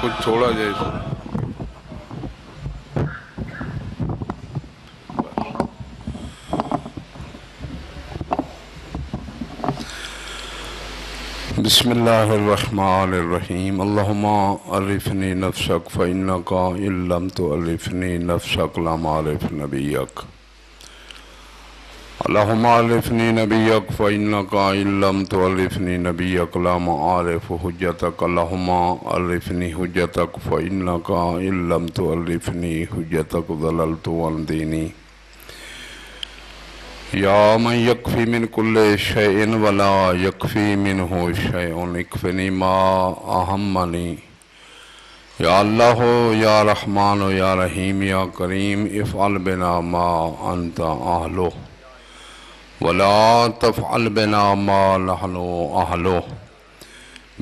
کچھ تھوڑا جیسا بسم اللہ الرحمن الرحیم اللہم عرفنی نفسک فإنکا ان لم تعرفنی نفسک لم اعرف نبیک اللہم عرفنی نبیک فإنکا ان لم تعرفنی نبیک لم اعرف حجتک اللہم عرفنی حجتک فإنکا ان لم تعرفنی حجتک ضللت عن دینی یا من یکفی من کل شیء ولا یکفی منہ شیء اکفنی ما اہمنی یا اللہ یا رحمان یا رحیم یا کریم افعل بنا ما انت اہلہ ولا تفعل بنا ما نحن اہلہ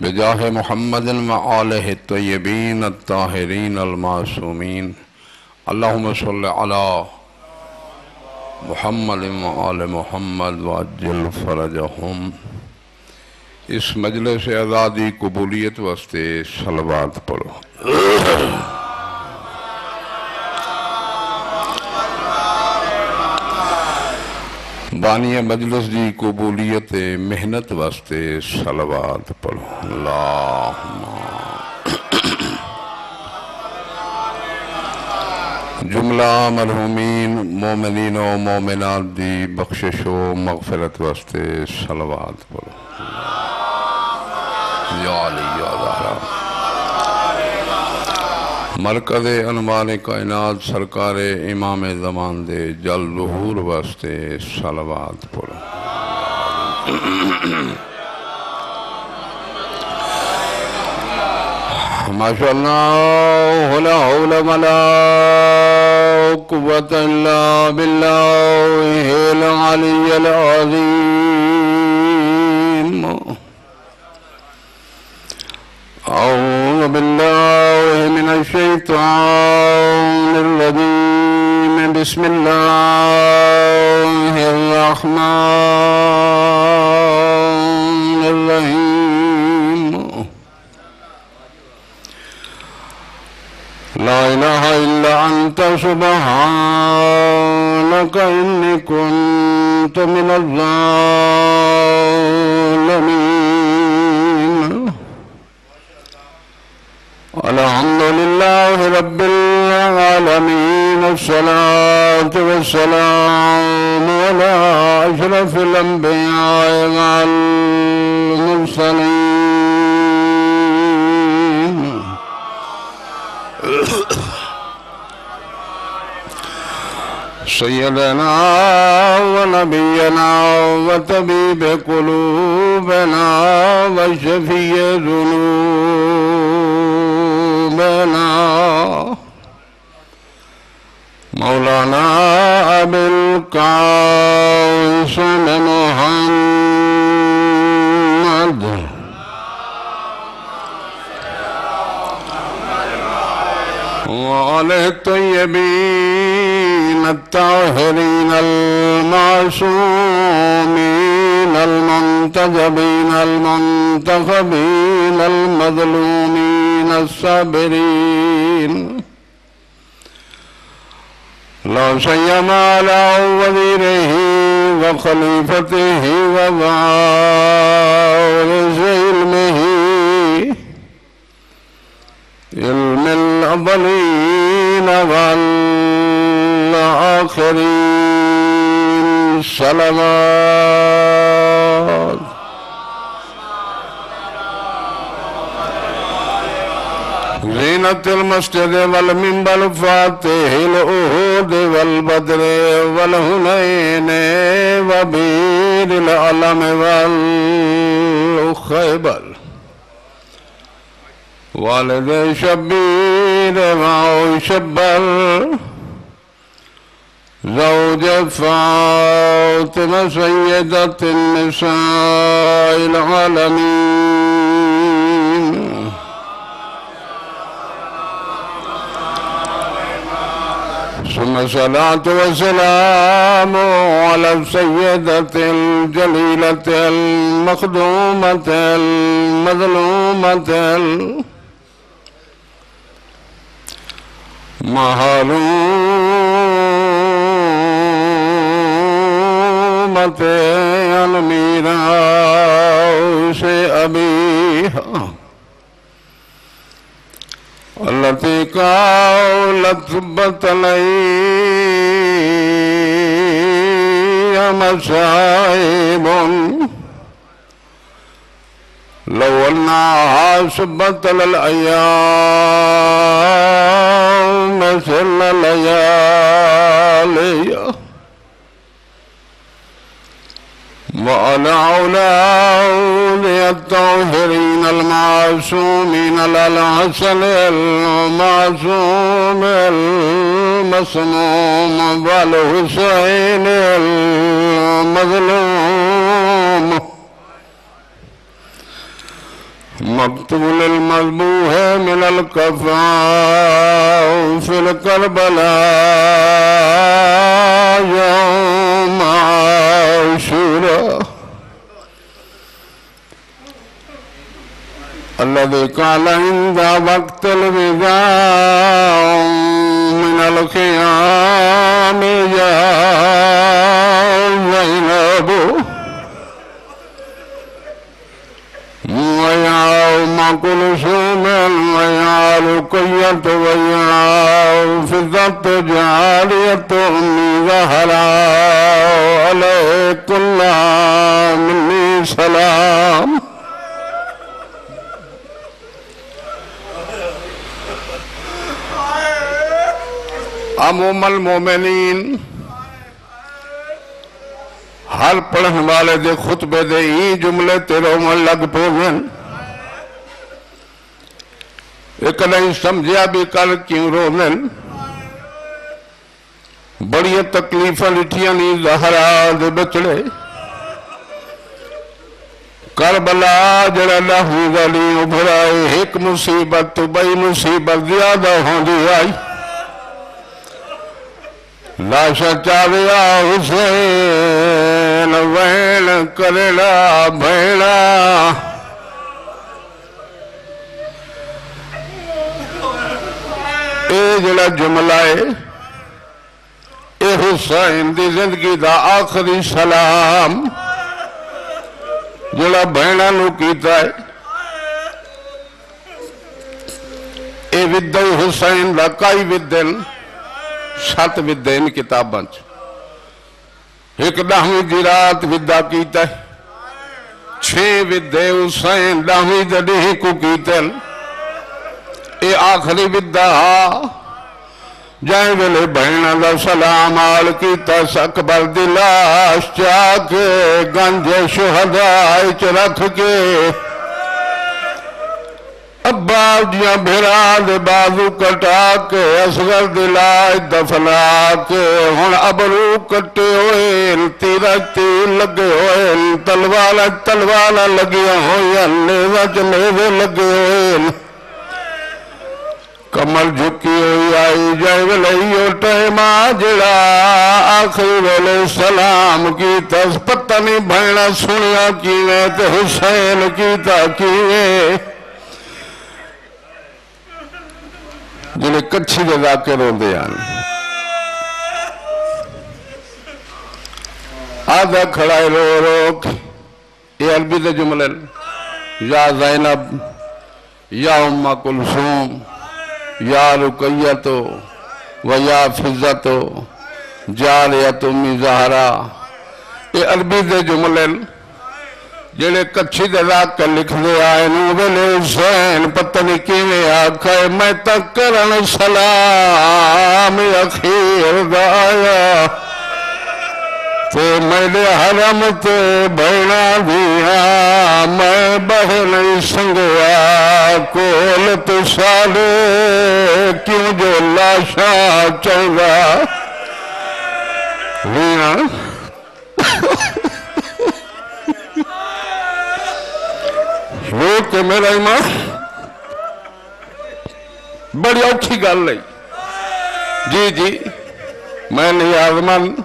بجاہ محمد وآلہ الطیبین الطاہرین المعصومین اللہم صلی علی محمد وآل محمد وعجل فرجہم۔ اس مجلس آزادی قبولیت واسطے صلوات پڑھو۔ بانی مجلس دی قبولیت محنت واسطے صلوات پڑھو۔ اللہم جملہ مرحومین مومنین و مومنات دی بخشش و مغفرت واسطے صلوات پڑھو۔ یا علی یا زہرا مرکز انوار کائنات سرکار امام زمان دے جل ظہور واسطے صلوات پڑھو۔ ماشاءاللہ لا حول ولا قوة الا باللہ العلی العظیم۔ اعوذ باللہ من الشیطان الرجیم بسم اللہ الرحمن الرحیم۔ لا الہ الا انت سبحانک انی کنت من الظالمین۔ الحمدللہ رب العالمین الصلاة والسلام علی اشرف الانبیاء والمرسلین سیدنا و نبینا و طبیب قلوبنا و شفیع ذنوبنا مولانا ابی القاسم محمد وآلہ الطیبین الطاہرین المعصومین المنتجبین المنتخبین المظلومین الصابرین لا سیما علی وزیرہ وخلیفتہ ووارث علمہ علم الاولین والآخرین صلوات۔ زینت المسجد والمنبر فاتح العہد والبدر والحنین وبیر العلم والخیبر والد شبیر و شبر زوج فاطمہ سیدت النساء العالمین۔ ثم الصلاة والسلام على السيدة الجليلة المخدومة المظلومة المهلومة الميراث أبيها التي قالت بطلي مصائب لو أنها سبت الأيام مثل الليالي وعلى أولاد الطاهرين المعصومين الحسن المعصوم المسموم والحسين المظلوم مقتول المذبوح من الكفاء في الكربلاء يوم عاشوراء الذي قال عند وقت الوداع من الخيام يا زينب ويا أم كلثوم ويا رقية ويا فضة جارية أم زهراء عليكن مني سلام. عموم المومنین ہر پڑھن والے دے خطبے دے ہی جملے تیروں میں لگ پوگن ایک نہیں سمجھیا بھی کل کیوں رومن بڑی تکلیفہ لٹھیاں نہیں زہرا دے بچڑے کربلا جڑا لہو گلی ابھرائے ایک مصیبت تو بئی مصیبت زیادہ ہوں دی آئی لاشا چاویا حسین وین کرلا بھیڑا اے جڑا جملہ ہے اے حسین دی زندگی دا آخری سلام جڑا بھیڑا نو کیتا ہے اے ودہ حسین دا کائی ودن 7 ودین کتاب بنچ ایک 10ویں دی رات ودہ کیتا ہے 6 ودے حسین 10ویں دی کو کیتا ہے اے آخری ودہ جائیں ویلے بہنہ دا سلام آل کیتا سکبر دلاش چاکے گنج شہدائی چرکھ کے عباس جیاں بھیرا دے بازو کٹا کے اصغر دلائی دفنا کے ہن ابرو کٹے ہوئے تیرہ تیر لگے ہوئے تلوالا لگیا ہوئے نیوہ چلیوے لگے ہوئے کمر جھکی ہوئی آئی جائے ولیو ٹیمہ جڑا آخری ویلے سلام کی تس پتہ نہیں بھیڑا سنیا کیویں تے حسین کیتا کیویں جنہیں کچھی جگہ کے رو دے آنے آدھا کھڑائے رو روک یہ عربی دے جملے یا زینب یا ام کلثوم یا رقیتو و یا فضتو جاریت امی زہرا یہ عربی دے جملے جڑے کچھی دے رات کا لکھ دے آئے نو ویلے حسین پتنی کیویں آکھے میں تک کرن سلام اخیر دایا تو میرے حرم تے بھینا دیا میں بہن سنگیا کول تو سالے کیوں جو لاشا چاہتا رو کہ میرا ایمان بڑی اوکھی گال لئی جی میں نیازمند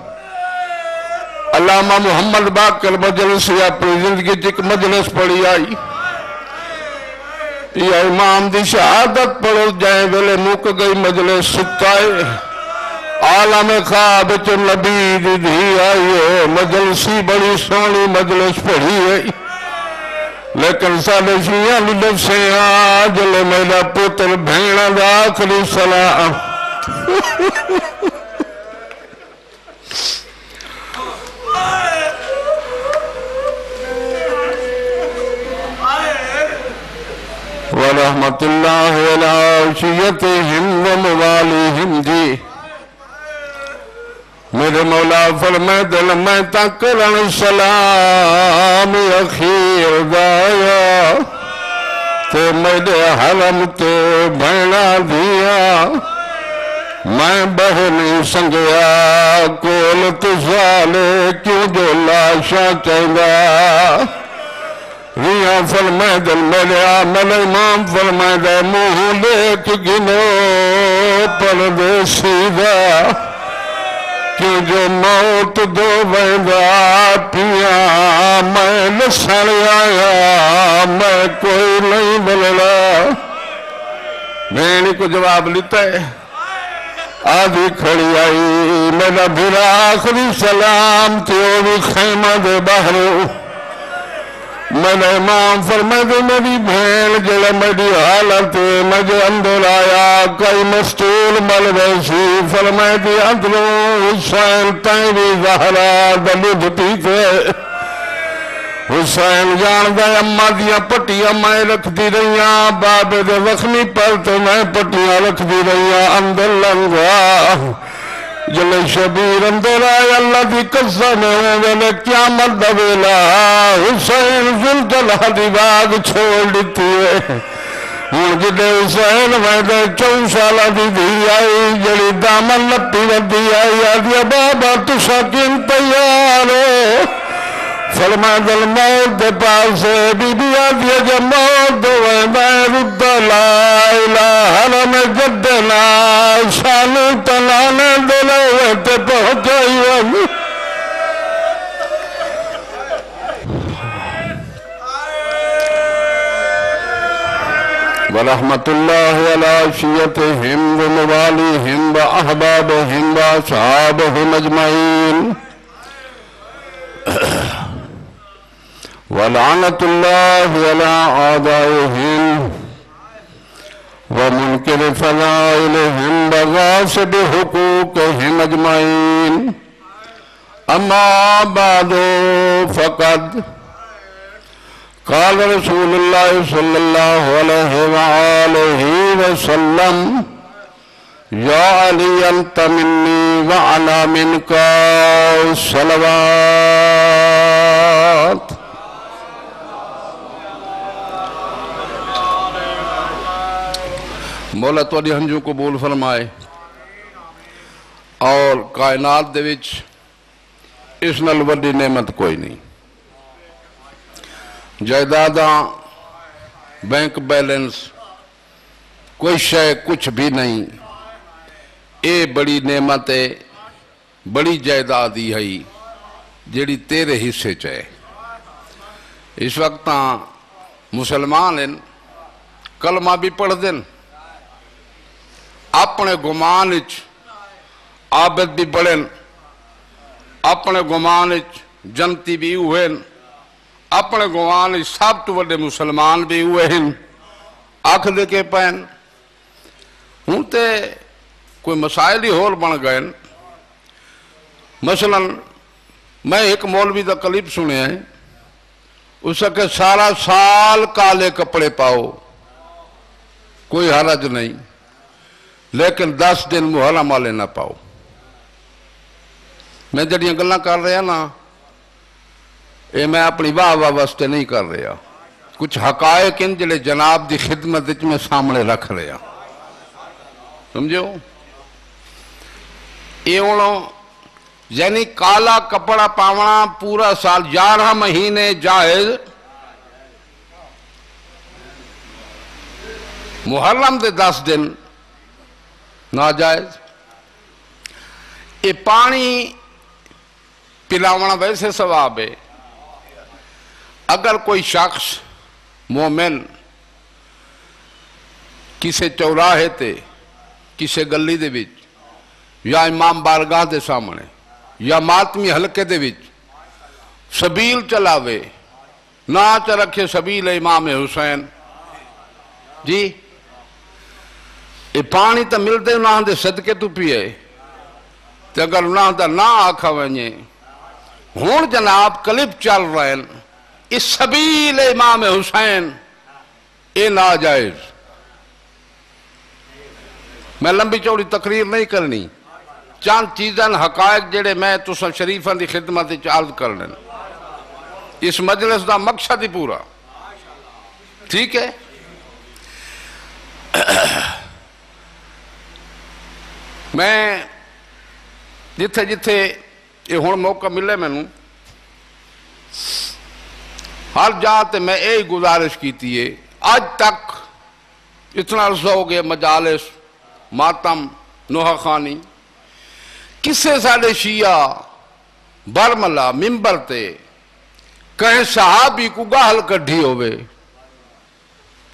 علامہ محمد باقر مجلسی اپنی زندگی ایک مجلس پڑھی آئی یا امام دی شہادت پڑھو جائے ویلے موک گئی مجلس ستائے عالم خواب چ نبی دی دھی آئی مجلسی بڑی سونی مجلس پڑھی ہے لیکن سالے شیعہ لدف سے آجلے میرا پتر بھینا دا آخری سلام ورحمت اللہ علی شیعتہم و موالیہم جی میرے مولا فرمائے دل میں تکرن سلام اخیر دایا تے میرے حرم تے بھینا دیا میں بہنی سنگیا کول تسالے کیوں جو لاشا چاہتا ریاں فرمائے دل میرے عامل امام فرمائے دے منہ لیک گنو پردیسی دا کیوں جو موت دو ویدہ پیا میں لسن آیا میں کوئی نہیں بللا میں کو جواب لیتا ہے آدھی کھڑی آئی میرا بھرا آخری سلام تیو بھی خیمہ دے باہرو میرے امام فرمائے دے میری بھین جلے میری حالت مجھے اندر آیا کئی مستول مل ویسی فرمائے دے اندروں حسین تیری زہرہ دلدتی تھے حسین جان دے اممہ دیا پٹیاں میں رکھ دی رہیاں بابے دے وخمی پر تو میں پٹیاں رکھ دی رہیاں اندر لنگا جلے شبیر اندر آئے اللہ دی قسم ویلے قیامت دویلا حسین زلزلہ دی باغ چھوڑ دیتی ہے جلے حسین ویدے 4 سالہ دی دی آئی جلی دامن لپی ودی آئی آدیا بابا تو شاکین تیار ہو فرمائے دل موت دے پاسے بی بی آدیا جب موت دو ویدے رد لا الہ لم جدنا شانو تلانے دلوے تے پہنچائی وانی ورحمت اللہ علی شیعتہم و موالیہم و احبابہم و اصحابہم اجمعین ولعنت اللہ علی آدائہم ومنکر فضائلہم وغاصب حقوقہم اجمعین اما بعد فقد قال رسول اللہ صلی اللہ علیہ وآلہ وسلم یا علی انت منی وعلا منکا صلوات مولا توڑی ہنجوں قبول فرمائے اور کائنات دے وچ اس نال وڈی نعمت کوئی نہیں جائیداداں بینک بیلنس کوئی شے کچھ بھی نہیں اے بڑی نعمت ہے بڑی جائیدادی ہے جیڑی تیرے حصے چاہے اس وقت مسلمان ہیں کلمہ بھی پڑھ دیں اپنے گمانچ عابد بھی بڑھیں اپنے گمانچ جنتی بھی ہوئیں اپنے گمانچ سب تو وڈے مسلمان بھی ہوئے ہیں آنکھ دے کے پہن ہوں تے کوئی مسائل ہی ہول بن گئے مثلا میں ایک مولوی دا کلپ سنے ہیں اس کے سارا سال کالے کپڑے پاؤ کوئی حرج نہیں لیکن 10 دن محرم والے نہ پاؤ میں جڑیاں گلاں کر رہا نا اے میں اپنی واہ واسطے نہیں کر رہا کچھ حقائق ان جڑے جناب دی خدمت میں سامنے رکھ رہا سمجھو یہ انہوں یعنی کالا کپڑا پاونا پورا سال 11 مہینے جائز محرم دے 10 دن ناجائز یہ پانی پلاونا ویسے ثواب ہے. اگر کوئی شخص مومن کسی چوراہے تے کسی گلی دے وچ یا امام بارگاہ دے سامنے یا ماتمی حلقے دے وچ سبیل چلاوے نہ رکھے سبیل امام حسین جی یہ پانی تو ملتے انہاں دے صدقے تو پیے تے اگر انہاں دا نہ آکھا ونجے ہون جناب کلپ چل رہے ہیں اس سبیل امام حسین اے ناجائز. میں لمبی چوڑی تقریر نہیں کرنی چند چیزاں حقائق جڑے میں تساں شریفاں دی خدمت عرض کرنے اس مجلس دا مقصد ہی پورا ٹھیک ہے. میں جتھے جتھے یہ ہون موقع ملے میں نوں ہر جاتے میں یہی گزارش کیتی ہے. آج تک اتنا عرصہ ہو گیا مجالس ماتم نوحہ خانی کسے ساڑے شیعہ برملا ممبر تے کہیں صحابی کو گاہل کڑھی ہوئے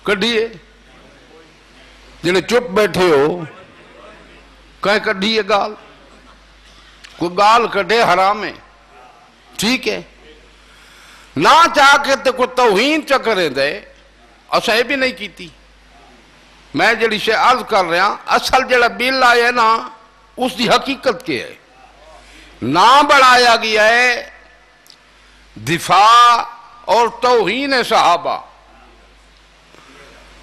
کڑھیے جنہیں چپ بیٹھے ہو کہیں کڑھیے گال کوئی گال کڑھے حرام ہے ٹھیک ہے. نہ چاہ کے تے کوئی توہین چکرے دے اسا یہ بھی نہیں کیتی. میں جڑی شے عرض کر رہا اصل جڑا بل آیا نا اس دی حقیقت کے ہے نہ بڑھایا گیا ہے دفاع اور توہین صحابہ.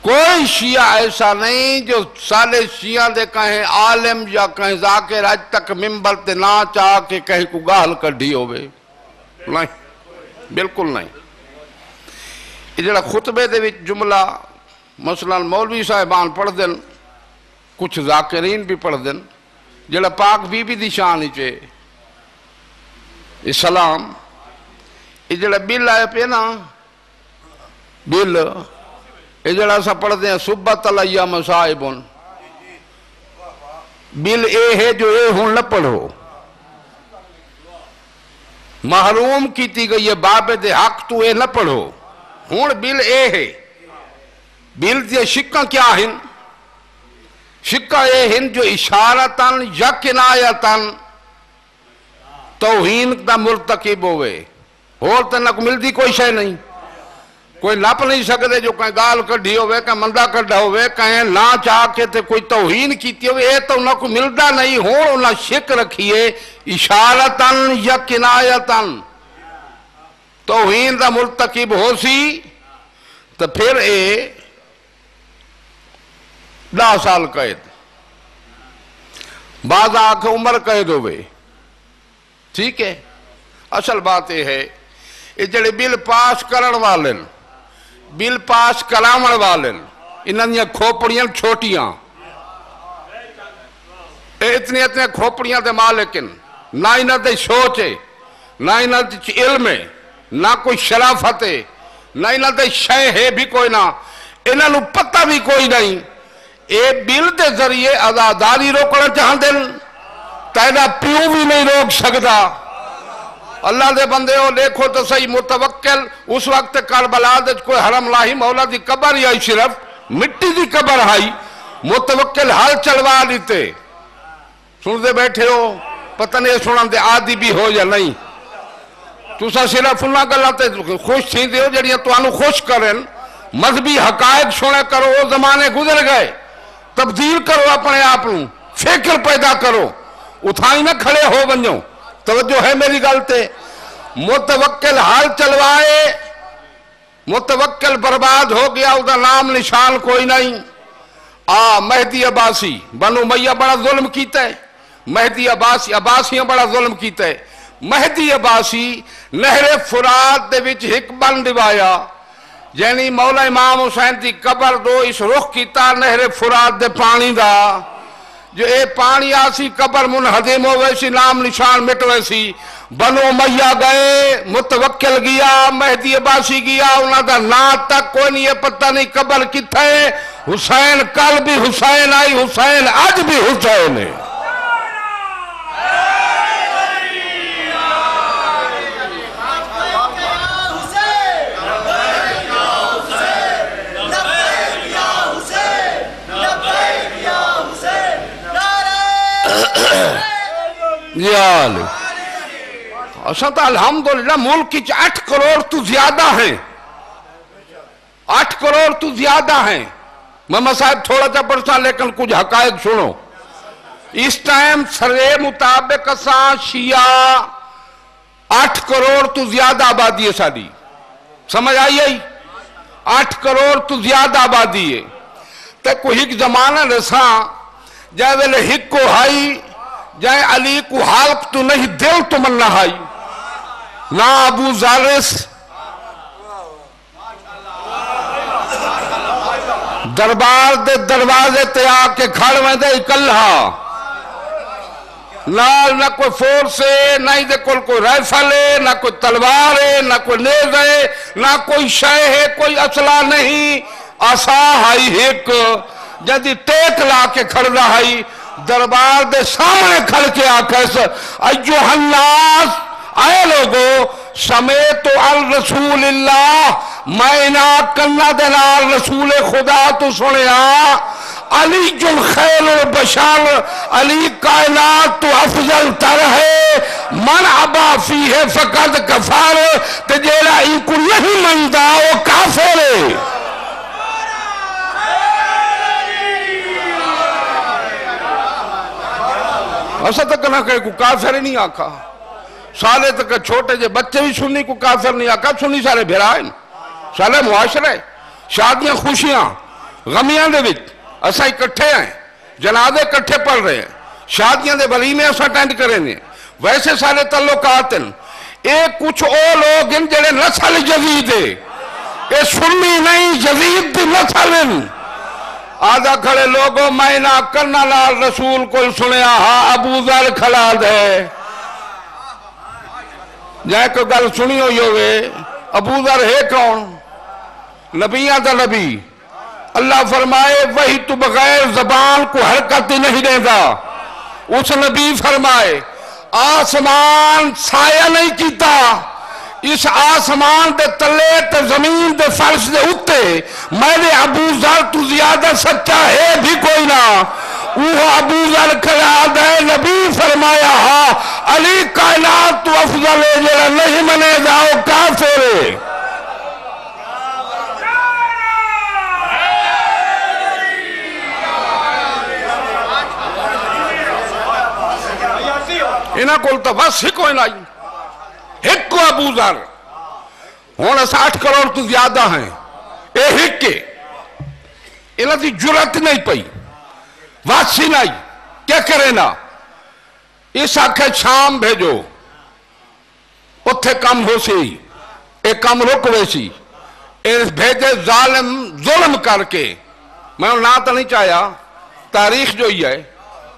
کوئی شیعہ ایسا نہیں جو سالے شیعہ دے کہیں عالم یا کہیں ذاکر آج تک ممبر تے نہ چاہ کے کہیں کو گاہل کڑھی ہوئے نہیں بالکل نہیں. یہ جڑا خطبے دے وچ جملہ مثلا مولوی صاحبان پڑھ دن کچھ ذاکرین بھی پڑھ دن جڑا پاک بی بی دی شان چے اسلام یہ جڑا بل آئے پہ نا بل یہ جڑا سا پڑھ دیں صبت علیہ مصائبن بل اے ہے جو اے ہون نہ پڑھو محروم کیتی گئی ہے باب دے حق تو اے نہ پڑھو ہون بل اے ہے. بل دے شکاں کیا ہن شکاں اے ہن جو اشارتاً یا کنایتاً توہین دا مرتکب ہوئے اور تنک ملتی کوئی شے نہیں کوئی نپ نہیں سکتے جو کہیں گال کڑھی ہوئے کہیں مندہ کڑھا ہوئے کہیں نہ چاہ کے تے کوئی توہین کیتی ہوئے اے تو انہوں کو ملتا نہیں ہون انہوں شک رکھیے اشارتاً یا کنایتاً توہین دا مرتکب ہو سی تو پھر اے 10 سال قید بعض آنکھ عمر قید ہوئے ٹھیک ہے. اصل بات یہ ہے یہ جڑے بل پاس کرن والن بل پاس کراون والن انہاں دیاں کھوپڑیاں چھوٹیاں اتنی کھوپڑیاں دے مالکن نہ انہاں دے سوچ ہے نہ انہاں دے علم ہے نہ کوئی شرافت ہے نہ انہاں دے شے ہے بھی کوئی نہ انہاں نو پتہ بھی کوئی نہیں. اے بل دے ذریعے عزاداری روکنا چاہاں دن تینا پیوں بھی نہیں روک سکتا. اللہ دے بندے ہو دیکھو تو صحیح متوکل اس وقت کربلا دے کوئی حرم لاہی مولا دی قبر ہی آئی صرف مٹی دی قبر آئی متوکل حال چلوا دیتے سن دے بیٹھے ہو پتہ نہیں سنن دے عادی بھی ہو یا نہیں. تُسا صرف انہاں گلاتے خوش تھی دے ہو جڑیاں تو آنو خوش کریں مذہبی حقائق سنے کرو وہ زمانے گزر گئے تبدیل کرو اپنے آپ فکر پیدا کرو اتھائی نہ کھڑے ہو بنجو. توجہ ہے میری گلتے متوکل حال چلوائے متوکل برباد ہو گیا ادھا نام نشان کوئی نہیں. مہدی عباسی بنو امیہ بڑا ظلم کیتا ہے مہدی عباسیاں بڑا ظلم کیتا ہے. مہدی عباسی نہر فرات دے وچ ہک بند دوایا یعنی مولا امام حسین دی قبر دو اس رخ کیتا نہر فرات دے پانی دا جو اے پانی آسی قبر منہدم ہوئے سی نام نشان مٹوے سی. بنو امیہ گئے متوکل گیا مہدی عباسی گیا انہاں دا نا تک کوئی نہیں پتہ نہیں قبر کتھا ہے. حسین کل بھی حسین آئی حسین آج بھی حسین ہے. یال اساں تو الحمدللہ ملک کی 8 کروڑ تو زیادہ ہیں 8 کروڑ تو زیادہ ہیں محمد صاحب تھوڑا جا پڑھتا لیکن کچھ حقائق سنو اس ٹائم سرے مطابق اساں شیعہ 8 کروڑ تو زیادہ آبادی ہے ساری سمجھ آئی 8 کروڑ تو زیادہ آبادی ہے تو کوئی ایک زمانہ رساں جائے ویلے ہک کو ہائی جائے علی کو حالق تو نہیں دل تو من نہ ہائی نہ ابو زارس دربار دے دروازے تے آ کے کھڑ میں دے اکلہا نہ کوئی فورس ہے نہ ہی دے کوئی رائفل ہے نہ کوئی تلوار ہے نہ کوئی نیز ہے نہ کوئی شے ہے کوئی اسلحہ نہیں آسا ہائی ایک جدی ٹیک لا کے کھڑ رہائی دربار دے سامنے کھڑ کے آکھیں ایوہ الناس آئے لوگو سمیتو الرسول اللہ میں نہ کرنا دینار رسول خدا تو سنیا علی جو خیل البشر علی کائنات تو افضل تر ہے من عبا فی ہے فقط کفار تجیرہ ان کو نہیں مندہ وہ کافر ہے ایسا تک نہ کہے کو کافر ہی نہیں آکھا سالے تک چھوٹے جے بچے بھی سنی کو کافر نہیں آکھا سنی سارے بھیرائیں سارے معاشرے شادیاں خوشیاں غمیاں دے وچ اسا اکٹھے ہیں جنازے اکٹھے پڑھ رہے ہیں شادیاں دے ولیمے اسا اٹینڈ کریں گے ویسے سارے تعلقات ہیں ایک کچھ او لوگ ہیں جڑے نسل جدید ہے اے سنی نہیں جدید دی نسل ہیں آدھا کھڑے لوگوں میں نہ کرنا لال رسول کو سنیا ہاں ابو ذر کھلا دے جائے کوئی گل سنی ہوئی ہوئے ابو ذر ہے کون نبیاں دا نبی اللہ فرمائے وہی تو بغیر زبان کو حرکت نہیں دے گا اس نبی فرمائے آسمان سایہ نہیں کیتا اس آسمان دے تلے تے زمین دے فرش دے اتے میرے ابو ذر تو زیادہ سچا ہے بھی کوئی نہ وہ ابو ذر کھلا دے نبی فرمایا ہاں علی کائنات تو افضل ہے جڑا نہیں منے جاؤ کافر ہے انہاں کول تو بس ہی کوئی نہیں ہک کو ابو ذر ہونا 60 کروڑ تو زیادہ ہیں اے ہک کے انہاں دی جرات نہیں پئی واسی نہیں کیا کرے نا اس آکھے شام بھیجو اتھے کم ہو سی ایک کم رک ویسی بھیجے ظالم ظلم کر کے میں نہ تو نہیں چاہیا تاریخ جو ہی ہے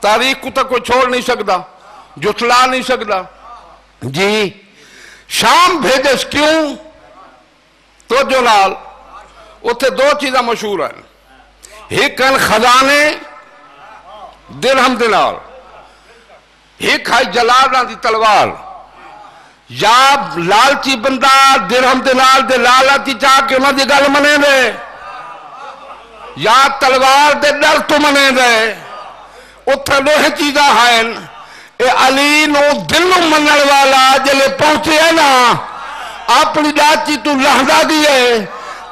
تاریخ کو تو کوئی چھوڑ نہیں سکتا جھٹلا نہیں سکتا جی شام بھیجے کیوں تو جو لال اتھے 2 چیزیں مشہور ہیں ایک ہیں خزانے درہم دینار ایک ہے جلال دی تلوار یا لالچی بندہ درہم دینار دے لالچی چاہ کے انہوں دی گل منے دے یا تلوار دے ڈر تو منے دے اتھے 2 چیزیں ہیں اے علی نو دلوں منل والا جلے پہنچے ہے نا اپنی ڈاچی تو لہدہ دیئے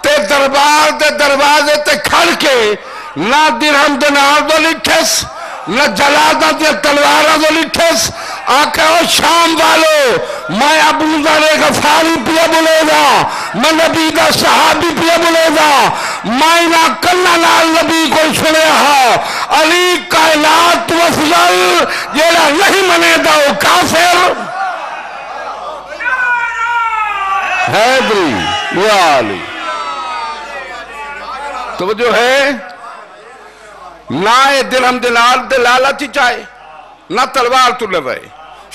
تے دربار دے دروازے تے کھڑ کے نہ درہم دینار دو لٹھس نہ جلادہ دے تلوارہ دو لٹھس آکھے او شام والو میں ابو ذر غفاری پیا بلے گا میں نبی دا صحابی پیا بلے گا میں نہ کلنا لال نبی کو سنے ہاں علی کائنات وفضل جیڑا نہیں منے دا وہ کافر حیدری یا علی توجہ ہے نہ درہم دینار دے لالچی چاہے نہ تلوار تو لوے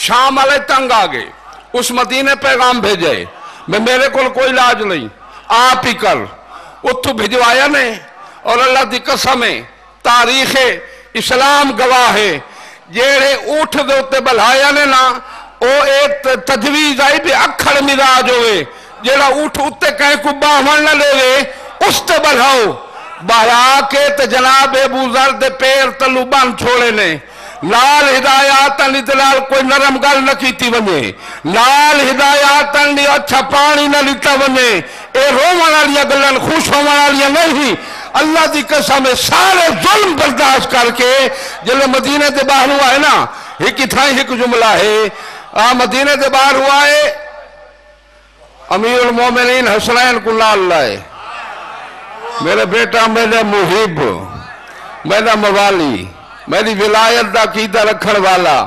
شام والے تنگ آگے اس مدینے پیغام بھیجے میں میرے کو کوئی علاج نہیں آپ ہی کر اتھو بھیجوایا نے اور اللہ دی قسمیں تاریخ اسلام گواہ ہے جیڑے اٹھ دے اتے بلھایا نے نا او ایک تجویز آئی بھی اکھڑ مزاج ہوئے جیڑا اٹھ اتے کہیں کو باہمن نہ لے لے اس تے بلھاؤ بہرا کے تے جناب ابو ذر دے پیر تلو بان چھوڑے نے لال ہدایاتن دلال کوئی نرم گل نہ کیتی ونے لال ہدایاتن دی اچھا پانی نہ لیتا ونے اے رومن والیاں گلن خوش ہومن والیاں نہیں اللہ دی قسم سارے ظلم برداشت کر کے جلے مدینہ دے باہر ہوا ہے نا ایک تھائیں ایک جملہ ہے مدینہ دے باہر ہوا ہے امیر المومنین حسنین کو لال لائے میرے بیٹا میرے محب میرا موالی میری ولایت دا قیدہ رکھن والا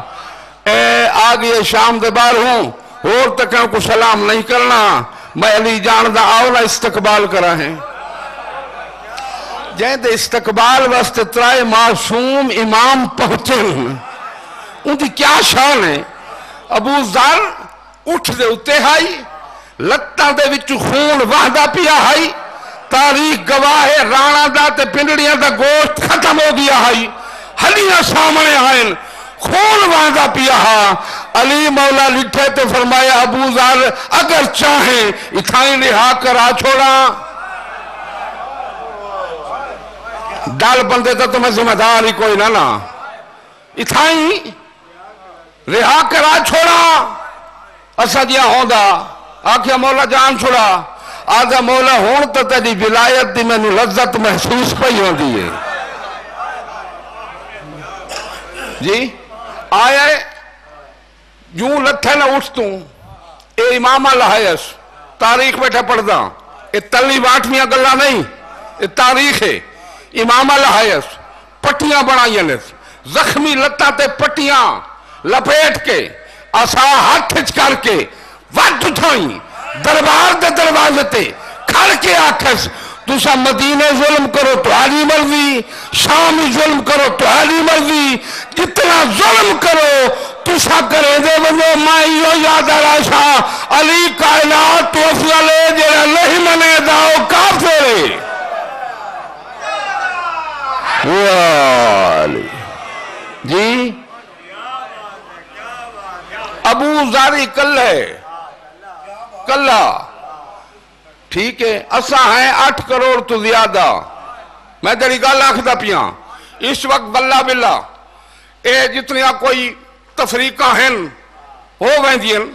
اے آگے شام دے بار ہوں اور تکوں کو سلام نہیں کرنا میں علی جان دا آولا استقبال کرا ہے جہاں دے استقبال واسطے ترائے معصوم امام پہنچن ان دی کیا شان ہے ابو ذر اٹھ دے اتے ہائی لتاں دے وچ خون وحدہ پیا ہائی تاریخ گواہ ہے رانا دا تے پنڈڑیاں دا گوشت ختم ہو گیا ہائی حلیاں سامنے آئین خون وعدہ پیا ہا علی مولا لکھے تے فرمایا ابو ذر اگر چاہیں اتھائیں رہا کرا چھوڑا ڈال بندے تا تمہیں ذمہ دار ہی کوئی نہ اتھائیں رہا کرا چھوڑا اسا دیا ہوندا آکھیا مولا جان چھوڑا آدھا مولا ہون تو تیری ولایت دی میں نے لذت محسوس پہی ہوں دیئے جی آیا جوں لتھے نہ اٹھتوں اے امامہ لہائیس تاریخ بیٹھا پڑھ دا اے تلی واٹمیاں گلہ نہیں اے تاریخ ہے امامہ لہائیس پٹیاں بنائیں زخمی لتہ تے پٹیاں لپیٹ کے آسا ہاتھ کھچ کر کے وقت اٹھائیں دربار دے دروازے تے کھڑ کے آکھس تُسا مدینہ ظلم کرو تو آلی مرضی شامی ظلم کرو تو آلی مرضی جتنا ظلم کرو تُسا کرے دے ونو مائیو یاد راشا علی کائنات توفیہ لے جیرہ نہیں منے داؤ کافرے جی ابو ذر کل ہے کلہ ٹھیک ہے اسا ہیں 8 کروڑ تو زیادہ میں تیری گل آکھدا پیاں اس وقت بلہ بلہ اے جتنیا کوئی تفریقہ ہیں ہو ویندین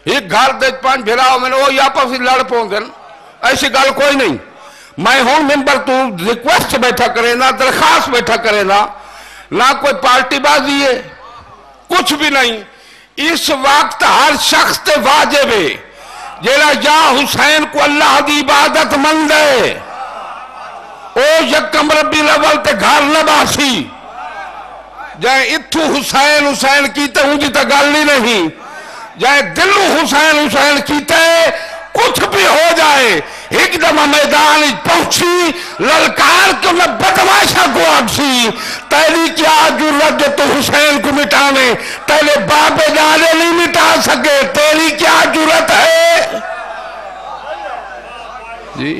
ایک گھر دے 5 بھراؤ میں وہ یا پاس لڑ پوندن ایسی گل کوئی نہیں میں ہوں ممبر تو ریکویسٹ بیٹھا کرے نا درخواست بیٹھا کرے نا نہ کوئی پارٹی بازی ہے کچھ بھی نہیں اس وقت ہر شخص تے واجب ہے جیڑا یا حسین کو اللہ دی عبادت مند ہے او یکم ربی الاول تے گھر نباسی جائے اتھو حسین حسین کیتے ہوں جیتا گل نہیں جائے دلو حسین حسین کیتے کچھ بھی ہو جائے ایک دمہ میدان پہنچی للکار کو میں بدماشا کو آگسی تیری کیا جرت تو حسین کو مٹانے تیرے باپ جانے نہیں مٹا سکے تیری کیا جرت ہے جی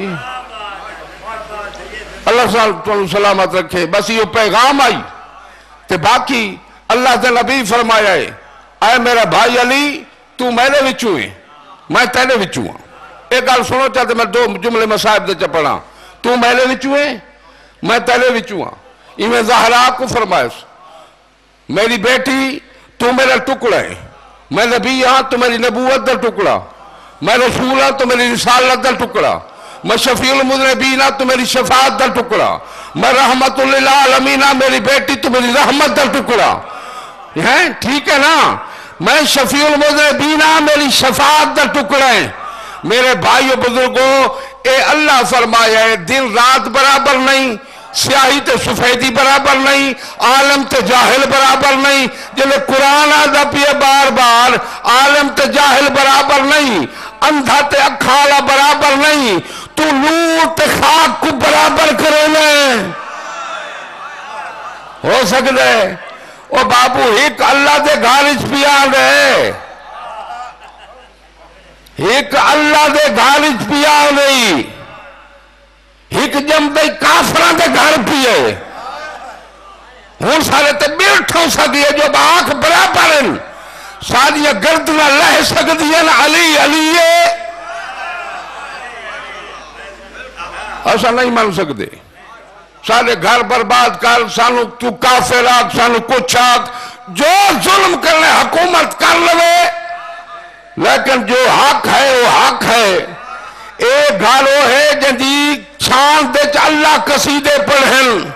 اللہ تعالیٰ سلامت رکھے بس یہ پیغام آئی تے باقی اللہ دے نبی فرمایا ہے اے میرا بھائی علی تو میرے وچوں ہے میں تیرے وچوں ہوں ایک گل سنو چاہتے میں 2 جملے مصائب دے چپڑا تو میرے وچوں ہے میں تیرے وچوں ہوں امام زہرا کو فرمائش میری بیٹی تو میرا ٹکڑا ہے میں نبی ہاں تو میری نبوت دا ٹکڑا میں رسول ہاں تو میری رسالت دا ٹکڑا میں شفیع المذنبین تو میری شفاعت دا ٹکڑا میں رحمت للعالمین میری بیٹی تو میری رحمت دا ٹکڑا ہیں ٹھیک ہے نا میں شفیع المذنبین میری شفاعت دا ٹکڑا ہے میرے بھائیو بزرگوں اے اللہ فرمایا ہے دن رات برابر نہیں سیاہی تے سفیدی برابر نہیں عالم تے جاہل برابر نہیں جلے قرآن آدھا پیے بار بار عالم تے جاہل برابر نہیں اندھا تے اکھالا برابر نہیں تو نور تے خاک کو برابر کرے لیں ہو سکتا ہے او بابو ایک اللہ دے گھارج پیان رہے ایک اللہ دے گھارج پیان رہی ایک جمدے کافران دے گھر پیے ہون سارے تے بیٹھوں سکیے جو باک برابر ہیں ساریہ گردنہ لہ سکتی ہیں علی علی ایسا نہیں مان سکتے سارے گھر برباد کر، سانو تو کافر آگ، سانو کچھ آگ، جو ظلم کرنے حکومت کر لوے، لیکن جو حق ہے وہ حق ہے۔ ایک گھر وہ ہے جنہی چھان دے چا اللہ قصیدے پڑھن،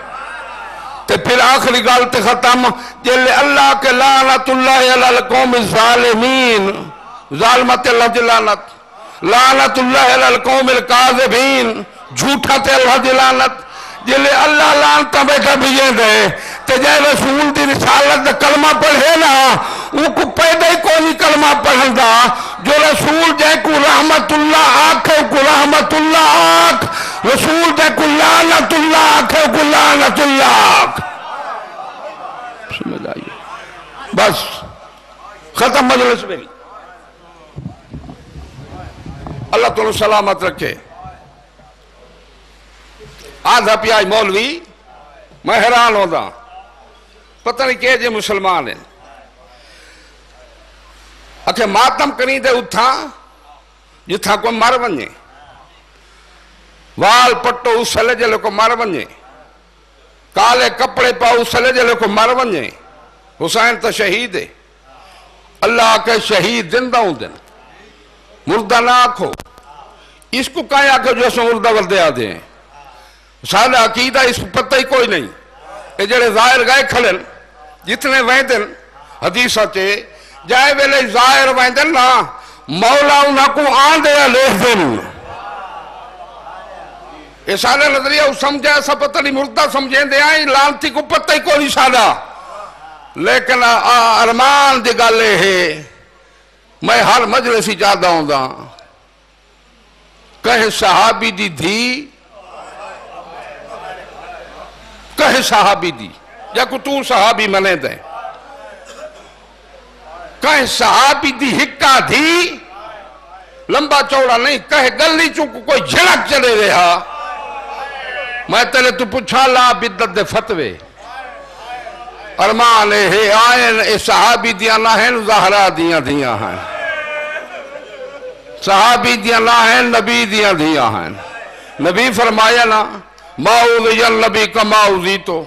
تے پھر آخری گالتے ختم جلے اللہ کے لعنت اللہ علی القوم الظالمین، ظالمت اللہ دی لعنت، لعنت اللہ علی القوم القاذبین، جھوٹا تے اللہ دی لعنت، جلے اللہ لعنتا بیٹھا بھیجیں دے، تے جائے رسول دی رسالت دا کلمہ پڑھے نا، ان کو پیدا ہی کوئی کلمہ پڑھن دا، جو رسول جائے کو رحمت اللہ آکھے کو رحمت اللہ آکھ، رسول جائے کو لعنت اللہ آکھے کو لعنت اللہ آکھ۔ سمجھ آئیے بس ختم مجلس میں، اللہ تعالیٰ سلامت رکھے۔ آدھا پیائی مولوی میں حیران ہوتا، پتہ نہیں کہ جے مسلمان ہیں، اکھے ماتم کریں دے اتھا جتھا کو مر ونجے، وال پٹو اسلے جلے کو مر ونجے، کالے کپڑے پاؤ اسلے جلے کو مر ونجے، حسین تو شہید ہے، اللہ کے شہید زندہ ہوں دن، مردہ نہ آکھو، اس کو کہیں آکھو جو اسے مردہ وردے آدھے ہیں، سادہ عقیدہ اس پتہ ہی کوئی نہیں، یہ جڑے ظاہر گئے کھلن، جتنے ویندن حدیثہ چے، جائے ویلے ظاہر ویندن نا، مولا انہا کو آندے لیہ دن، یہ سادہ نظریہ اس سمجھے ایسا پتہ نہیں مردہ سمجھیں دے آئیں، لانتی کو پتہ ہی کوئی سادہ، لیکن ارمان دے گالے ہے، میں ہر مجلسی چاہتا ہوں دا، کہیں صحابی دی دھی، کہیں صحابی دی، یا کو تو صحابی منے دے، کہیں صحابی دی ہکا دی، لمبا چوڑا نہیں، کہیں گلی چونکہ کوئی جھڑک چلے رہا، میں تیرے تو پوچھا لا بدت دے فتوے، ارمان ہے آئین اے صحابی دیا نہ ہیں زہرہ دیا دیا ہیں، صحابی دیا نہ ہیں نبی دیا دیا ہیں، نبی فرمایا نا ما اوذی النبی کا ما اوذی تو،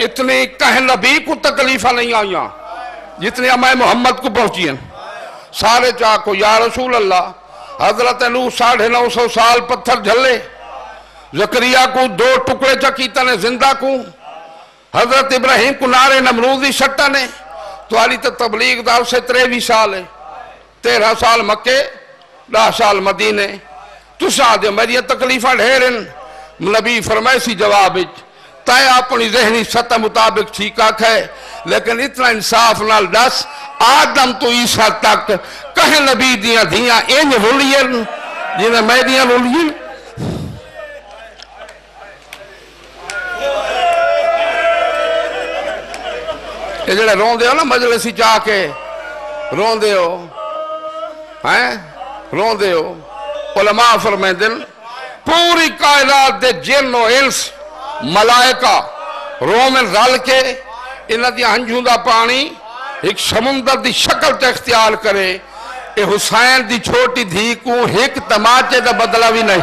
اتنی کہیں نبی کو تکلیفہ نہیں آئیاں جتنی ہمیں محمد کو پہنچی ہیں، سارے چاکو یا رسول اللہ، حضرت نوح 950 سال پتھر جھلے، زکریہ کو 2 ٹکڑے چکیتا نے زندہ کو، حضرت ابراہیم کو نارے نمرودی شٹا نے، تو آلی تبلیغ دار سے 23 سال ہے، 13 سال مکے، 10 سال مدینے، تو سادھے میری تکلیفہ ڈھیرن، نبی فرمائے سی جواب تائے اپنی ذہنی سطح مطابق ٹھیکا کھائے، لیکن اتنا انصاف نال دس، آدم تو عیسیٰ تک کہیں نبی دیاں دیاں اینج رولین جنہیں میں دیاں رولین، یہ جڑے رون دے ہو نا مجلسی چاہ کے رون دے ہو، رون دے ہو، علماء فرمائیں دل پوری کائنات دے جن و انس ملائکہ رومن رل کے انہ دی ہنجھوں دا پانی ایک سمندر دی شکل تے اختیار کرے، اے حسین دی چھوٹی دھی کو ایک تماچے دا بدلہ بھی نہیں،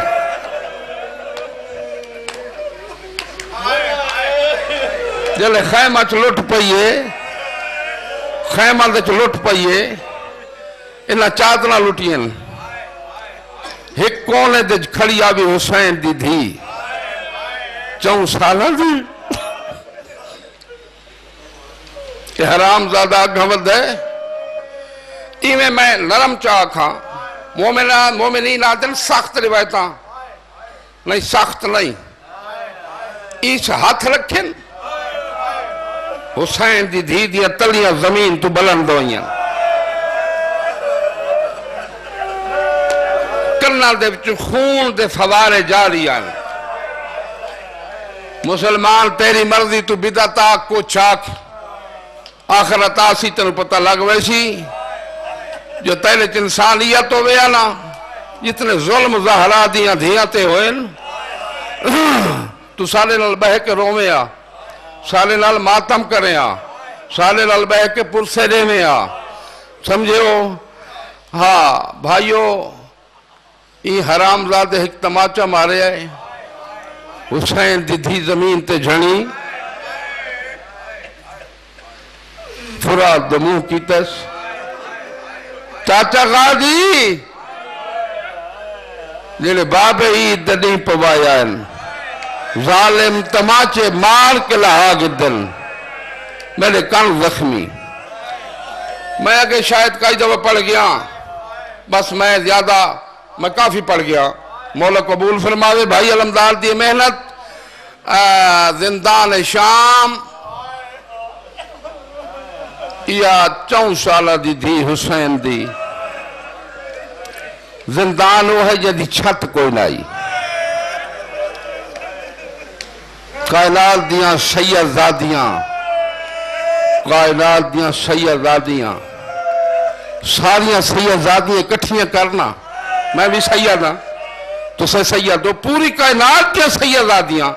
جلے خیمہ چھ لٹ پئیے، خیمہ دے چھ لٹ پئیے، انہا چادنا لٹین، ایک کونے دے کھڑی آبی حسین دی دھی، 4 سالہ دی، کہ حرام زیادہ گھود ہے، ایمیں میں نرم چاہ کھا، مومنین آدن سخت روایتاں، نہیں سخت نہیں، اس ہاتھ رکھیں، حسین دی دھی دیا تلیاں زمین تو بلند ہوئیاں، کرنا دے بچو خون دے فوارے جاری آئیں، مسلمان تیری مرضی تو بدعتا کو چاک، آخرت آسی تنو پتہ لگ ویسی، جو تیرے انسانیت ہو گیا نا، جتنے ظلم زہرہ دیاں دھیاتے ہوئیں، تو سالے نال بہ کے رومے آ، سالے نال ماتم کریں آ، سالے نال بہ کے پرسے میں آ، سمجھے ہو؟ ہاں بھائیو، یہ حرام زادے ایک تماچہ مارے آئے، حسین دی دھی زمین تے جھنی فرات دمو کی تس چاچا غازی جنہیں باب عید دنی پوائن ظالم تماچے مار کے لہا گدن میرے کان زخمی میں اگر شاید کئی دفعہ پڑھ گیا بس میں کافی پڑھ گیا مولا قبول فرماوے بھائی علمدار دی محنت زندان شام یا 4 سالہ دی دھی حسین دی زندان وہ ہے جدی چھت کوئی نائی کائنات دیاں سیدزادیاں کائنات دیاں سیدزادیاں ساریاں سیدزادیاں کٹھیاں کرنا میں بھی سید ہاں تو سے سید ہو پوری کائنات دیاں سیدزادیاں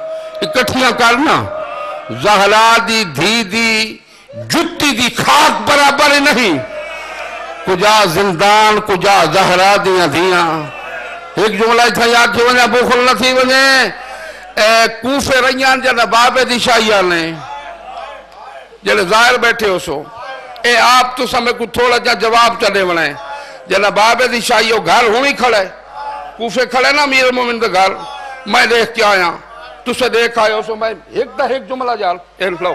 کٹھیاں کرنا زہرا دی دھی دی جتی دی خاک برابر نہیں کجا زندان کجا زہرا دیاں دیاں ایک جملہ تھا یاد جو وجہ بخل نہ تھی وجہ کوفے رہیاں جنہ بابے دی شاہیاں نے جنہ ظاہر بیٹھے ہو سو اے آپ تو سمیں کو تھوڑا جا جواب چلے بنائیں جنہ بابے دی شاہیوں گھر ہونی کھڑے کوفے کھڑے نا میر مومن دے گھر میں دیکھ کے آیا تو سے دیکھ آئے ہو سو میں ایک جملہ جال ایک لو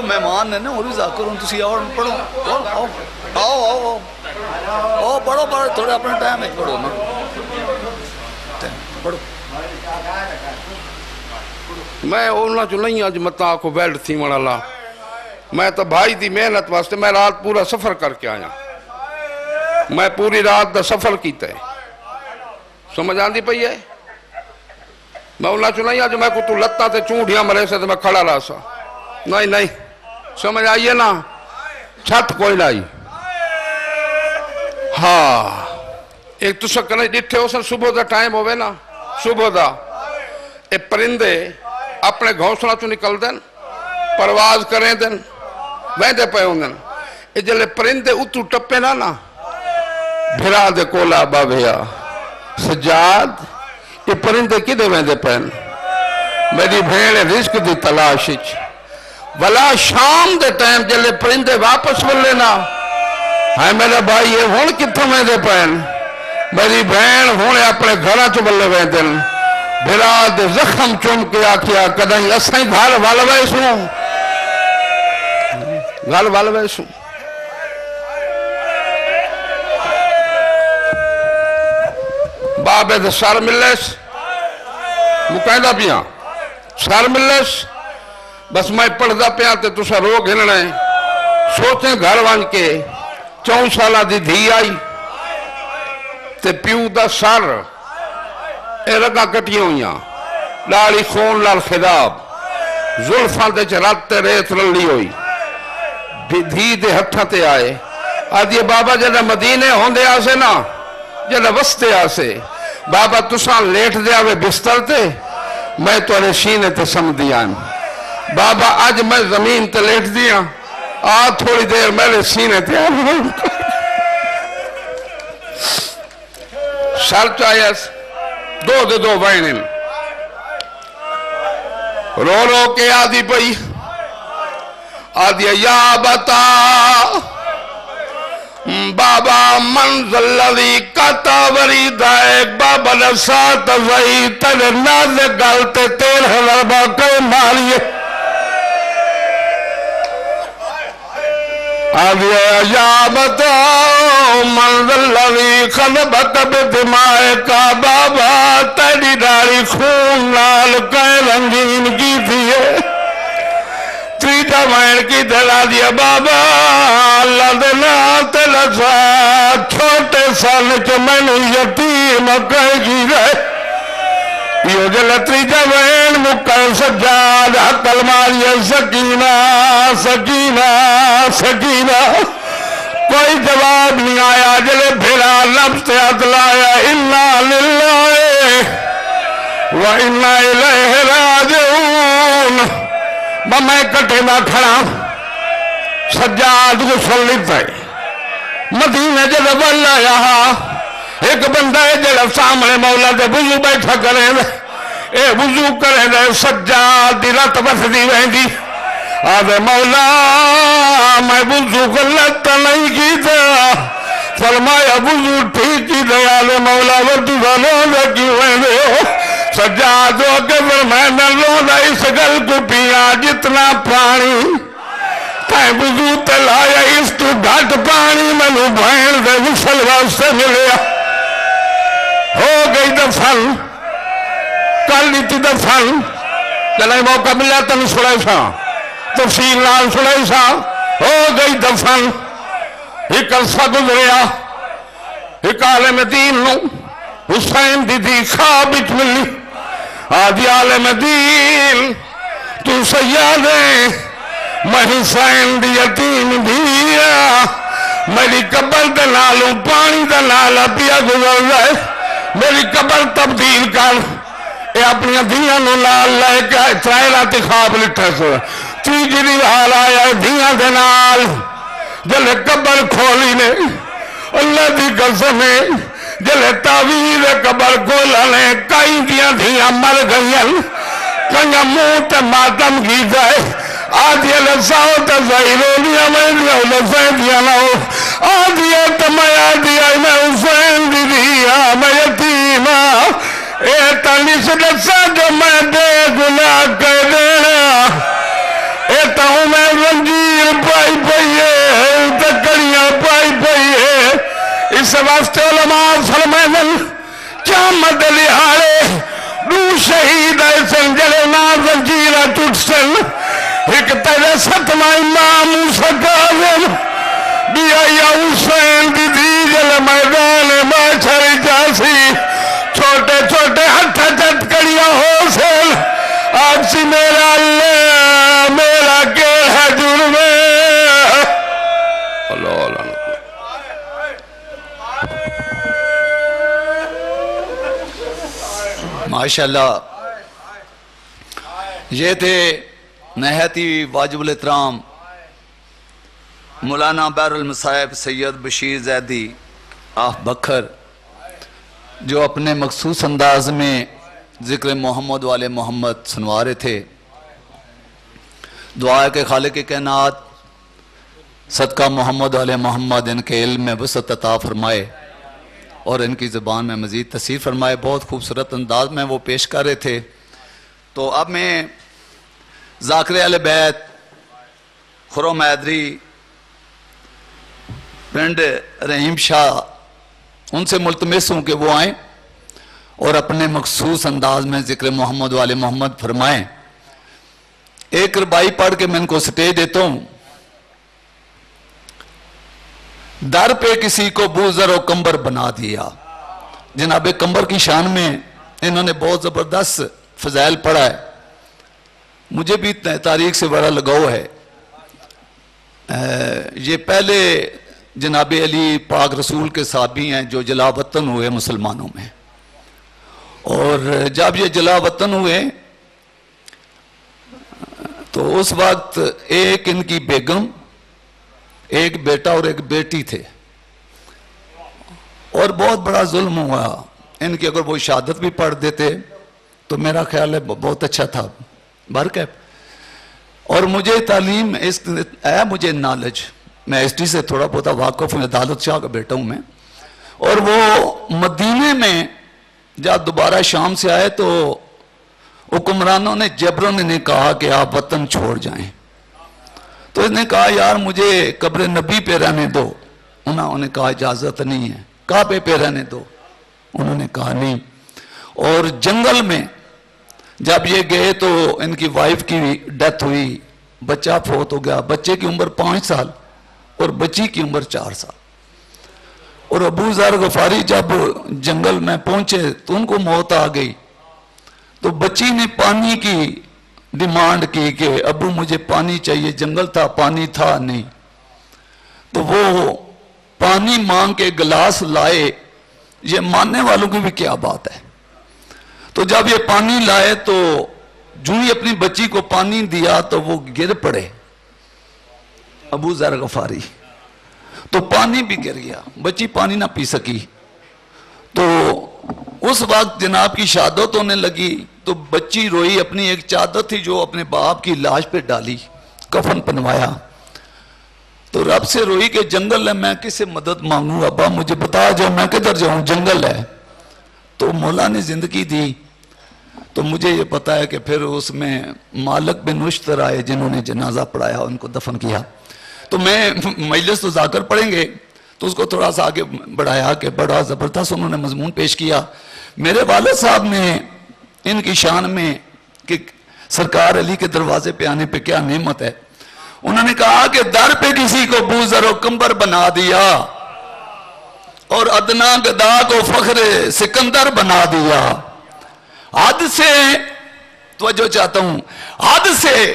مہمان نے نا اور بھی ذاکر ہوں تسی اور پڑھو آؤ پڑھو تھوڑے اپنے ٹائم ہے پڑھو نا پڑھو میں اونا جو نہیں آج متا کو بیلڈ تھی من اللہ میں تو بھائی دی محنت واسطے میں رات پورا سفر کر کے آیا میں پوری رات دا سفر کیتا ہے سمجھ آندی پئی ہے میں اونا جو نہیں آج میں کو تو لتا تے چونڈیاں مرے سے تو میں کھڑا رہا سا نہیں سمجھ آئیے نا چھت کوئی لائی ہاں ایک تو سکنے ڈٹھے ہو سن صبح دا ٹائم ہوئے نا صبح دا اے پرندے اپنے گھونسلہ چو نکل دیں پرواز کریں دیں ویندے پہ ہوں دیں اے جلے پرندے اتو ٹپے نا بھرا دے کولا بابیا سجاد یہ پرندے کدے ویندے پہ میری بھیڑے رزق دی تلاشچ ولا شام دے ٹائم جلے پرندے واپس مل لینا ہے میرا بھائی یہ ہون کتوں میں دے پہن میری بہن ہونے اپنے گھرہ چو بلے ویندن بھرا دے زخم چوم کے آکھیا کدھائیں اسائیں گھر والوے سوں گھر والوے سوں بابے دے سار ملیس مقایدہ پیاں سار ملیس بس میں پڑھ دا پیا تے تو سا روگ ہلنے سوچیں گھر وان کے 4 سالہ دی دھی آئی تے پیو دا سر اے رگا کٹی ہوئیاں لالی خون لال خداب زلفان دے چرات تے ریت رلی ہوئی دھی دے ہتھا تے آئے آدھیے بابا جنہ مدینے ہوندے آسے نا جنہ وستے آسے بابا تسان لیٹ دے آوے بستر تے میں تو رشینے تے سمدیاں بابا آج میں زمین تے لیٹ دیا تھوڑی دیر میرے سینے تے سر چاہیس دو بینن رو کے آدھی پئی آدھی یا بتا بابا منزل لذی کتا وری دائک بابا نسات وی تر ناز گلتے تیر حلبا کے ماریے آدھیا یا بتاؤ منزل لذی خلبت بدمائے کا بابا تیری داری خون لال کئے رنگین کی تھیے تریجہ وائن کی دلا دیا بابا اللہ دلا تلسا چھوٹے سال چو میں نے یتیم کہے گی رہے یہ جل تریجہ وائن مکہ سجاد حق المالی سکینہ سکینہ سکینہ کوئی جواب نہیں آیا جلے بھیرا لفظ سے اتلایا اِنَّا لِلَّهِ وَإِنَّا إِلَيْهِ رَاجِعُونَ میں کٹے نہ کھڑا سجاد غسل لیتا ہے مدینہ جب اللہ یہاں ایک بندہ ہے جب سامنے مولا دے وضو بیٹھا کریں اے وضو کریں دے سجاد دی رت بس دی ویندی آدھے مولا میں وضو غلط نہیں کی تھا فرمایا وضو ٹھیک کی دے آدھے مولا وردو لوندہ کی ویندے ہو سجاد ہو کے میں نے لوندہ اس گل کو پیا جتنا پانی تائیں وضو تلایا اس تو گھٹ پانی میں نو بھین دے غسل واسطے ملیا ہو گئی دفن کل نیتی دفن چلائیں موقع ملیا تن سڑے سا تفصیل نال سڑے سا ہو گئی دفن ایک عرصہ گزریا ایک عالم دین نو حسین دی دی خواب اچ ملی آدھی عالم دین تو سیاد ہے میں حسین دی یتیم دیا میری قبر دنالوں پانی دنالا پیا گزر جائے میری قبر تبدیل کر اے اپنی دیا نو لال لائے کہ ترائلہ خواب لٹھا سو تیجری حال آیا دیا دنال جلے قبر کھولی نے اللہ دی قسمیں جلے تعویل قبر کھولنے کئی دیا مر گئیں کنگا موت ماتم کی جائے آدھی لساؤ تزائرو دیا میں دیا لسائیں دیا ناؤ آدھی تمہیا دیا میں حسین دیا میں یتیمہ اے تنیس دسا جو میں دے گناہ کر دینا اے تاؤں میں رنجیر پائی پائیے تکڑیاں پائی پائیے اس واسطے علماء فرمائن قیامت لحالے دو شہید ایسن جلے نازن جیرہ ٹوٹسن ایک تیرے ستمہ امام موسیٰ کاظم بیا یا حسین دی جلے میدان ماچھر جاسی چھوٹے چھوٹے ہتھا چت کڑیا ہو سل آپ سی میرا اللہ میرا کیر ہے جرم اللہ اللہ ماشاءاللہ یہ تھے نہایتی واجب الاحترام مولانا بحر المصائب سید بشیر زیدی آف بکھر جو اپنے مخصوص انداز میں ذکر محمد والے محمد سنوا رہے تھے دعا ہے کہ خالق کائنات صدقہ محمد والے محمد ان کے علم میں وسعت عطا فرمائے اور ان کی زبان میں مزید تسیر فرمائے بہت خوبصورت انداز میں وہ پیش کر رہے تھے تو اب میں ذاکر اہل بیت خرم حیدری پنڈ رحیم شاہ ان سے ملتمس ہوں کہ وہ آئیں اور اپنے مخصوص انداز میں ذکر محمد والے محمد فرمائیں ایک ربائی پڑھ کے میں ان کو سٹیج دیتا ہوں در پہ کسی کو بوزر و کمبر بنا دیا جناب کمبر کی شان میں انہوں نے بہت زبردست فضائل پڑھا ہے مجھے بھی تاریخ سے بڑا لگاؤ ہے یہ پہلے جناب علی پاک رسول کے صحابی ہیں جو جلا وطن ہوئے مسلمانوں میں اور جب یہ جلا وطن ہوئے تو اس وقت ایک ان کی بیگم ایک بیٹا اور ایک بیٹی تھے اور بہت بڑا ظلم ہوا ان کی اگر وہ شہادت بھی پڑھ دیتے تو میرا خیال ہے بہت اچھا تھا برکت اور مجھے تعلیم ہے مجھے نالج میں ہسٹری سے تھوڑا بہت واقف ہوں عدالت شاہ کا بیٹا ہوں میں اور وہ مدینے میں جب دوبارہ شام سے آئے تو حکمرانوں نے جبرن نے کہا کہ آپ وطن چھوڑ جائیں تو اس نے کہا یار مجھے قبر نبی پہ رہنے دو انہوں نے کہا اجازت نہیں ہے کعبے پہ رہنے دو انہوں نے کہا نہیں اور جنگل میں جب یہ گئے تو ان کی وائف کی ڈیتھ ہوئی بچہ فوت ہو گیا بچے کی عمر 5 سال اور بچی کی عمر 4 سال اور ابو ذر غفاری جب جنگل میں پہنچے تو ان کو موت آ گئی تو بچی نے پانی کی ڈیمانڈ کی کہ ابو مجھے پانی چاہیے جنگل تھا پانی تھا نہیں تو وہ پانی مانگ کے گلاس لائے یہ ماننے والوں کی بھی کیا بات ہے تو جب یہ پانی لائے تو جو ہی اپنی بچی کو پانی دیا تو وہ گر پڑے، ابو ذر غفاری، تو پانی بھی گر گیا، بچی پانی نہ پی سکی۔ تو اس وقت جناب کی شہادت ہونے لگی تو بچی روئی، اپنی ایک چادر تھی جو اپنے باپ کی لاش پہ ڈالی، کفن پہنوایا، تو رب سے روئی کہ جنگل ہے، میں کس سے مدد مانگوں، ابا مجھے بتا جاؤ میں کدھر جاؤں، جنگل ہے۔ تو مولا نے زندگی دی۔ تو مجھے یہ پتا ہے کہ پھر اس میں مالک بن نشتر آئے جنہوں نے جنازہ پڑھایا، ان کو دفن کیا۔ تو میں مجلس تو ذاکر پڑھیں گے تو اس کو تھوڑا سا آگے بڑھایا کہ بڑا زبردست انہوں نے مضمون پیش کیا۔ میرے والد صاحب نے ان کی شان میں کہ سرکار علی کے دروازے پہ آنے پہ کیا نعمت ہے، انہوں نے کہا کہ در پہ کسی کو بوزر و کمبر بنا دیا اور ادنا گدا کو فخر سکندر بنا دیا۔ حد سے توجہ چاہتا ہوں، حد سے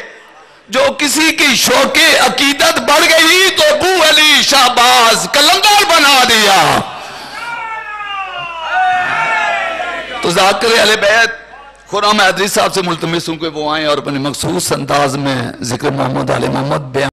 جو کسی کی شوق عقیدت بڑھ گئی تو ابو علی شہباز کلندر بنا دیا۔ تو ذاکر اہل بیت خرم حیدری صاحب سے ملتمس ہوں کہ وہ آئیں اور اپنے مخصوص انداز میں ذکر محمد علی محمد بیان